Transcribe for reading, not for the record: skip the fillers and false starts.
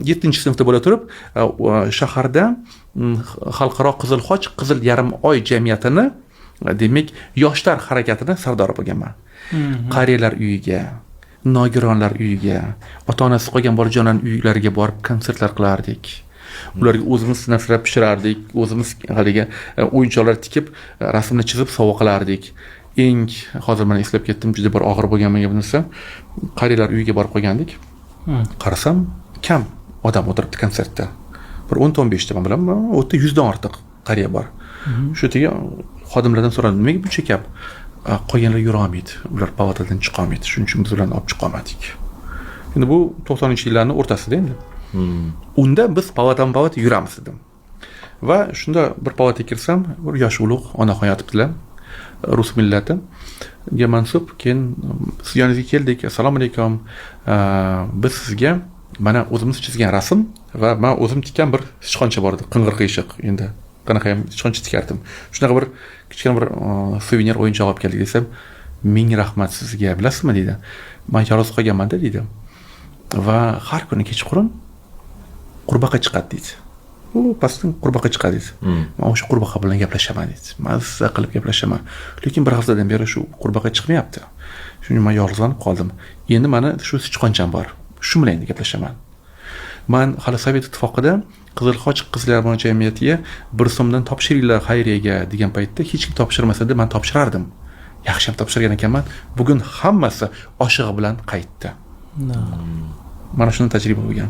7-sinfda bo'la turib shaharda xalqaro Qizil Xoch Qizil yarim oy jamiyatini, demak, yoshlar harakatini sardori bo'lganman. Qariyalar uyiga, nogironlar uyiga, ota-onasi qolgan bolajonlarning uylariga borib konsertlar qilardik. Ularga o'zimiz narsalar pishirardik, o'zimiz haligi o'yinchoqlar tikib, rasmni chizib sovg'a qilardik. Hozir men eslab ketdim, juda bir og'ir bo'lgan menga bu narsa. Qariyalar uyiga borib qo'ygandik. Qarasam, kam odam o'tiribdi konsertda. Bir 10-15 ta men bilaman, u yerda 100 dan ortiq qariya bor. Shu yerga xodimlardan so'radim, nimaga buncha kam? Qolganlar yura olmaydi, ular pavotadan chiqa olmaydi. Shuning uchun biz ularni olib chiqa olmadik. Endi bu 90-yillarning o'rtasida endi. Unda biz pavot yuramiz dedim. Va shunda bir pavotga kirsam, bir yosh ulug' onaxon yotibdilar. Rus millatiga mansub. Keyin siz yoningizga keldik. Assalomu alaykum. Biz sizga mana o'zimiz chizgan rasm va men o'zim tikkan bir sichqoncha bor edi, qing'ir qiyshiq. Endi qanaqa ham sichqoncha tikardim. Shunaqa bir kichkina bir suvenir o'yinchoq olib keldik desam, ming rahmat sizga, bilasizmi dedi. Men yolg'iz qolganman-da dedi. Va har kuni kechqurun qurbaqa chiqadi dedi. U pastdan qurbaqa chiqadi dedi. Men o'sha qurbaqa bilan gaplashaman dedi. Mazza qilib gaplashaman. Lekin bir haftadan beri shu qurbaqa chiqmayapti. Shuning men yolg'izlanib qoldim. Endi mana shu sichqoncham bor. Shu bilan endi gaplashaman. Men hali Sovet ittifoqida Qizil Xoch Qizlar jamiyatiga 1 so'mdan topshiringlar xayriyaga degan paytda hech kim topshirmasa-da men topshirardim. Yaxshi ham topshirgan ekanman. Bugun hammasi oshig'i bilan qaytdi. Mana shunday tajriba bo'lgan.